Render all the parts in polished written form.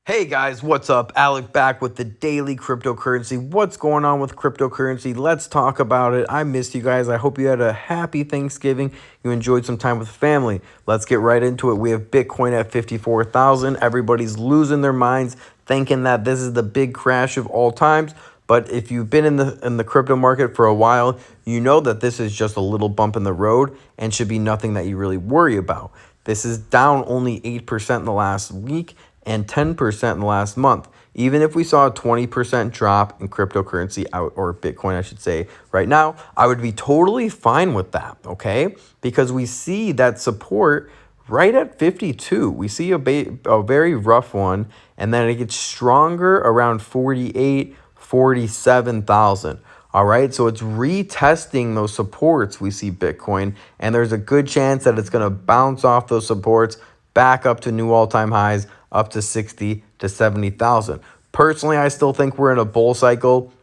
Hey guys, what's up? Alec back with the daily cryptocurrency. What's going on with cryptocurrency? Let's talk about it. I missed you guys. I hope you had a happy Thanksgiving. You enjoyed some time with family. Let's get right into it. We have Bitcoin at 54,000. Everybody's losing their minds thinking that this is the big crash of all times. But if you've been in the crypto market for a while, you know that this is just a little bump in the road and should be nothing that you really worry about. This is down only 8% in the last week and 10% in the last month. Even if we saw a 20% drop in cryptocurrency out, or Bitcoin, I should say, right now, I would be totally fine with that, okay? Because we see that support right at 52. We see a very rough one, and then it gets stronger around 48, 47,000. All right, so it's retesting those supports we see Bitcoin, and there's a good chance that it's going to bounce off those supports back up to new all-time highs, up to 60 to 70,000. Personally, I still think we're in a bull cycle.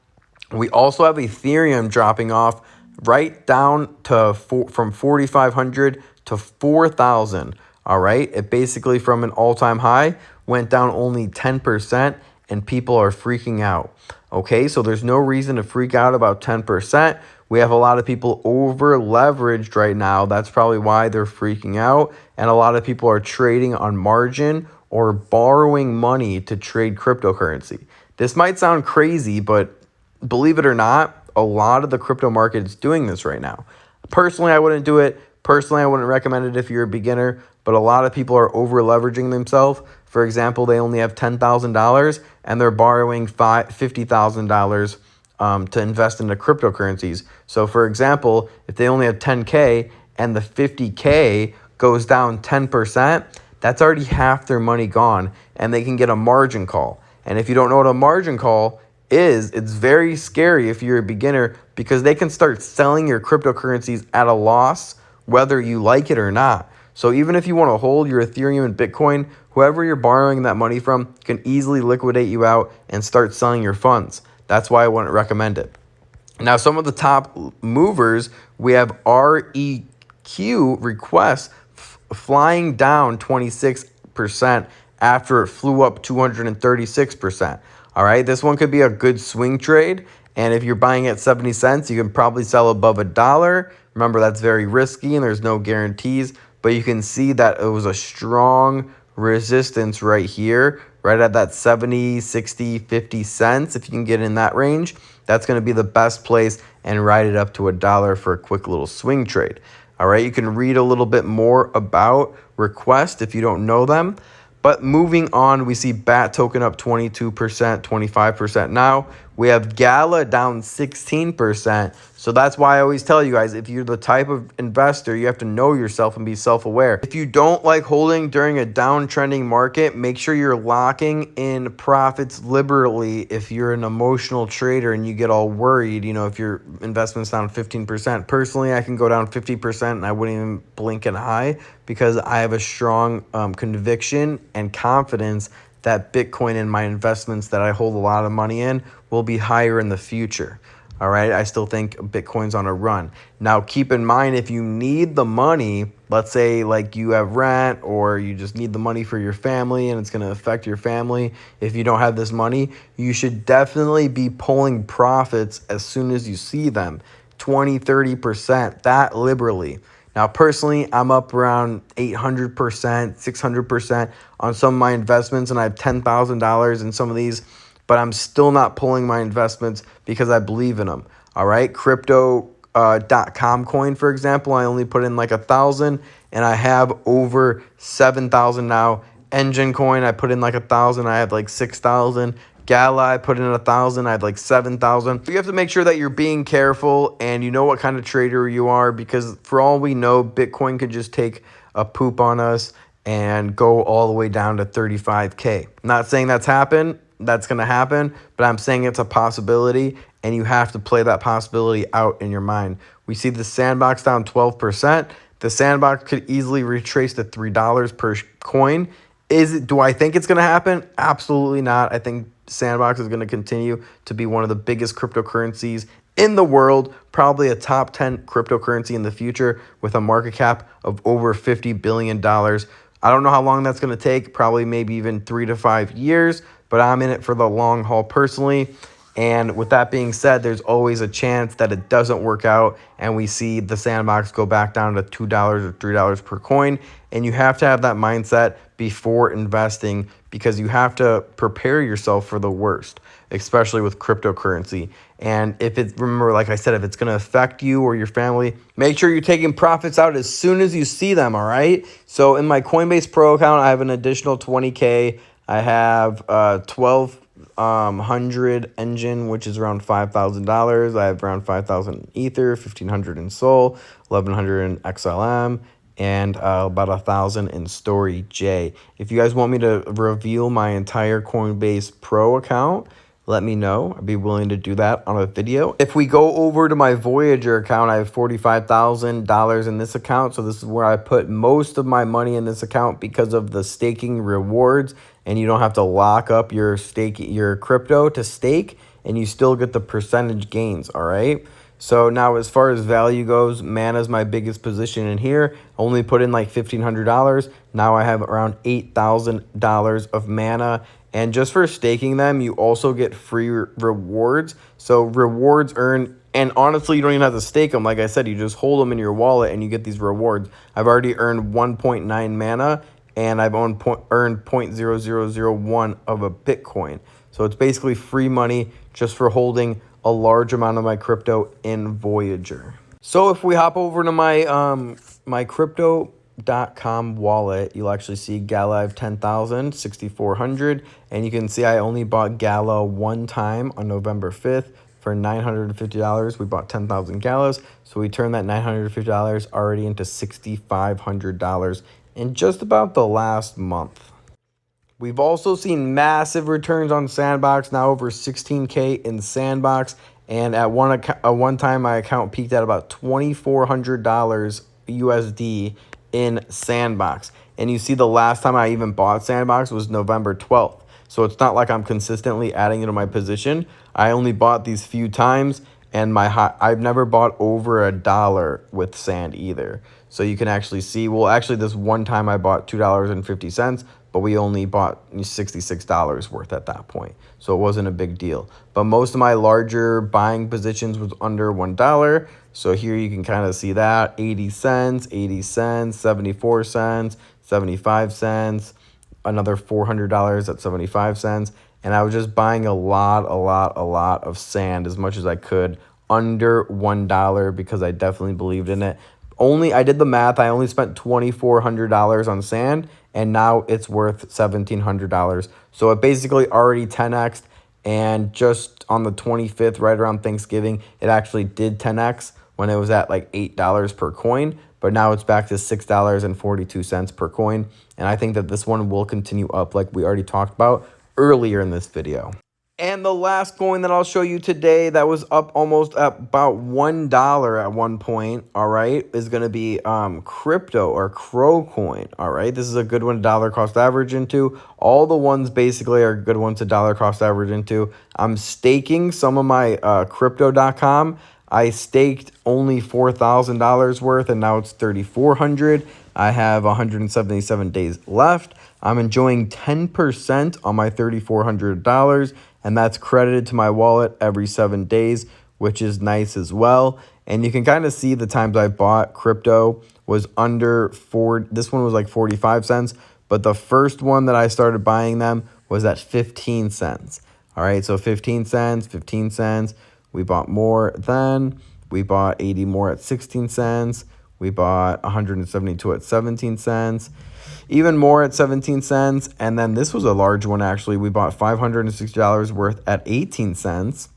We also have Ethereum dropping off right down to from 4,500 to 4,000. All right, it basically from an all-time high went down only 10%, and people are freaking out. Okay, so there's no reason to freak out about 10%. We have a lot of people over leveraged right now. That's probably why they're freaking out. And a lot of people are trading on margin or borrowing money to trade cryptocurrency. This might sound crazy, but believe it or not, a lot of the crypto market is doing this right now. Personally, I wouldn't do it. Personally, I wouldn't recommend it if you're a beginner, but a lot of people are over leveraging themselves. For example, they only have $10,000 and they're borrowing $50,000 to invest into cryptocurrencies. So for example, if they only have 10K and the 50K goes down 10%, that's already half their money gone, and they can get a margin call. And if you don't know what a margin call is, it's very scary if you're a beginner, because they can start selling your cryptocurrencies at a loss, whether you like it or not. So even if you want to hold your Ethereum and Bitcoin, whoever you're borrowing that money from can easily liquidate you out and start selling your funds. That's why I wouldn't recommend it. Now, some of the top movers, we have REQ requests flying down 26% after it flew up 236%. All right, this one could be a good swing trade. And if you're buying at 70 cents, you can probably sell above $1. Remember, that's very risky and there's no guarantees, but you can see that it was a strong resistance right here, right at that 70, 60, 50 cents. If you can get in that range, that's going to be the best place, and ride it up to $1 for a quick little swing trade. All right, you can read a little bit more about request if you don't know them. But moving on, we see BAT token up 22%, 25% now. We have Gala down 16%. So that's why I always tell you guys, if you're the type of investor, you have to know yourself and be self-aware. If you don't like holding during a downtrending market, make sure you're locking in profits liberally. If you're an emotional trader and you get all worried, if your investment's down 15%, personally, I can go down 50% and I wouldn't even blink an eye, because I have a strong conviction and confidence that Bitcoin and my investments that I hold a lot of money in will be higher in the future. All right, I still think Bitcoin's on a run. Now, keep in mind, if you need the money, let's say like you have rent or you just need the money for your family and it's going to affect your family. If you don't have this money, you should definitely be pulling profits as soon as you see them, 20, 30%, that liberally. Now, personally, I'm up around 800%, 600% on some of my investments, and I have $10,000 in some of these, but I'm still not pulling my investments because I believe in them. All right, crypto.com coin, for example, I only put in like 1,000, and I have over 7,000 now. Engine coin, I put in like 1,000, I have like 6,000. Gala, I put in 1,000, I have like 7,000. You have to make sure that you're being careful and you know what kind of trader you are, because for all we know, Bitcoin could just take a poop on us and go all the way down to 35K. Not saying that's going to happen, but I'm saying it's a possibility, and you have to play that possibility out in your mind. We see the sandbox down 12%. The sandbox could easily retrace to $3 per coin. Do I think it's going to happen? Absolutely not. I think Sandbox is going to continue to be one of the biggest cryptocurrencies in the world, probably a top 10 cryptocurrency in the future with a market cap of over $50 billion. I don't know how long that's going to take, probably maybe even 3 to 5 years, but I'm in it for the long haul personally. And with that being said, there's always a chance that it doesn't work out and we see the sandbox go back down to $2 or $3 per coin. And you have to have that mindset before investing because you have to prepare yourself for the worst, especially with cryptocurrency. And if it, remember, like I said, if it's going to affect you or your family, make sure you're taking profits out as soon as you see them, all right? So in my Coinbase Pro account, I have an additional 20K. I have 1,200 engine, which is around $5,000. I have around 5,000 Ether, 1,500 in Sol, 1,100 in XLM, and about 1,000 in Story J. If you guys want me to reveal my entire Coinbase Pro account, let me know. I'd be willing to do that on a video. If we go over to my Voyager account, I have $45,000 in this account. So this is where I put most of my money in this account because of the staking rewards. And you don't have to lock up your crypto to stake, and you still get the percentage gains, all right? So now as far as value goes, mana is my biggest position in here. Only put in like $1,500. Now I have around $8,000 of mana. And just for staking them, you also get free rewards. So rewards earn, and honestly, you don't even have to stake them. Like I said, you just hold them in your wallet and you get these rewards. I've already earned 1.9 mana and I've earned 0.0001 of a Bitcoin. So it's basically free money just for holding a large amount of my crypto in Voyager. So if we hop over to my my crypto.com wallet, you'll actually see Gala. I have 10,000, 6,400, and you can see I only bought Gala one time on November 5th for $950. We bought 10,000 Galas, so we turned that $950 already into $6,500 in just about the last month. We've also seen massive returns on Sandbox, now over 16K in Sandbox. And at one time, my account peaked at about $2,400 USD in Sandbox. And you see the last time I even bought Sandbox was November 12th. So it's not like I'm consistently adding it to my position. I only bought these few times, and I've never bought over $1 with Sand either. So you can actually see, well, actually this one time I bought $2.50, but we only bought $66 worth at that point. So it wasn't a big deal. But most of my larger buying positions was under $1. So here you can kind of see that 80 cents, 80 cents, 74 cents, 75 cents, another $400 at 75 cents. And I was just buying a lot of Sand as much as I could under $1 because I definitely believed in it. I did the math. I only spent $2,400 on Sand, and now it's worth $1,700. So it basically already 10x'd, and just on the 25th, right around Thanksgiving, it actually did 10x when it was at like $8 per coin, but now it's back to $6.42 per coin. And I think that this one will continue up like we already talked about earlier in this video. And the last coin that I'll show you today that was up almost about $1 at one point, all right, is going to be crypto or Crow coin, all right? This is a good one to dollar cost average into. All the ones basically are good ones to dollar cost average into. I'm staking some of my crypto.com. I staked only $4,000 worth, and now it's $3,400. I have 177 days left. I'm enjoying 10% on my $3,400, and that's credited to my wallet every 7 days, which is nice as well. And you can kind of see the times I bought crypto was under this one was like 45 cents, but the first one that I started buying them was at 15 cents. All right, so 15 cents, 15 cents. We bought more then. We bought 80 more at 16 cents. We bought 172 at 17 cents. Even more at 17 cents. And then this was a large one, actually. We bought $560 worth at 18 cents.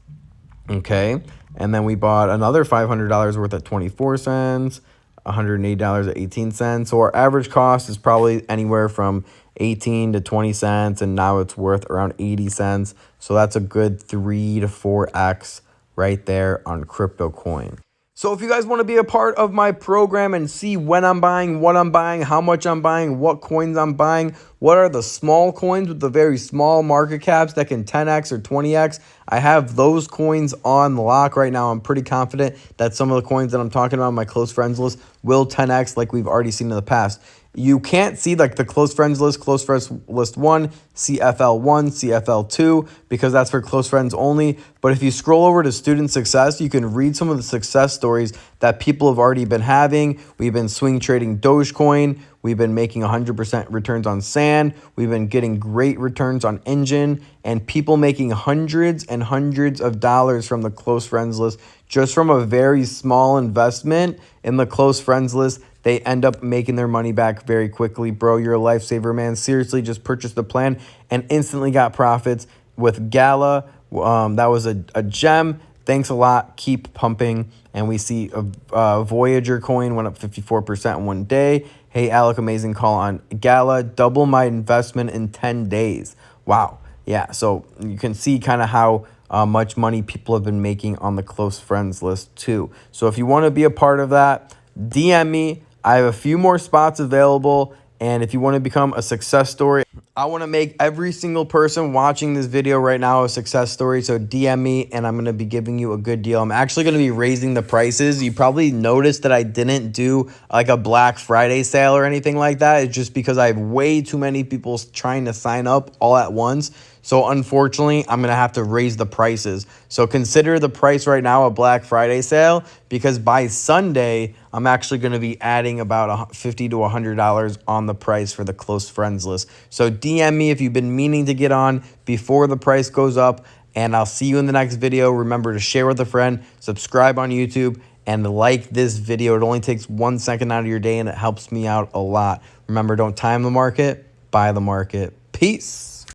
Okay. And then we bought another $500 worth at 24 cents. $180 at 18 cents. So our average cost is probably anywhere from 18 to 20 cents. And now it's worth around 80 cents. So that's a good 3 to 4x right there on crypto coin. So if you guys want to be a part of my program and see when I'm buying, what I'm buying, how much I'm buying, what coins I'm buying, what are the small coins with the very small market caps that can 10x or 20x, I have those coins on lock right now. I'm pretty confident that some of the coins that I'm talking about on my close friends list will 10x like we've already seen in the past. You can't see like the close friends list 1, CFL1, CFL2, because that's for close friends only. But if you scroll over to student success, you can read some of the success stories that people have already been having. We've been swing trading Dogecoin. We've been making 100% returns on Sand. We've been getting great returns on Engine, and people making hundreds and hundreds of dollars from the close friends list just from a very small investment in the close friends list. They end up making their money back very quickly. Bro, you're a lifesaver, man. Seriously, just purchased the plan and instantly got profits with Gala. That was a gem. Thanks a lot. Keep pumping. And we see a Voyager coin went up 54% in one day. Hey, Alec, amazing call on Gala. Double my investment in 10 days. Wow. Yeah, so you can see kind of how much money people have been making on the close friends list too. So if you want to be a part of that, DM me. I have a few more spots available. And if you want to become a success story, I want to make every single person watching this video right now a success story. So DM me and I'm going to be giving you a good deal. I'm actually going to be raising the prices. You probably noticed that I didn't do like a Black Friday sale or anything like that. It's just because I have way too many people trying to sign up all at once. So unfortunately, I'm going to have to raise the prices. So consider the price right now a Black Friday sale, because by Sunday, I'm actually going to be adding about $50 to $100 on the price for the close friends list. So DM me if you've been meaning to get on before the price goes up, and I'll see you in the next video. Remember to share with a friend, subscribe on YouTube, and like this video. It only takes 1 second out of your day, and it helps me out a lot. Remember, don't time the market, buy the market. Peace.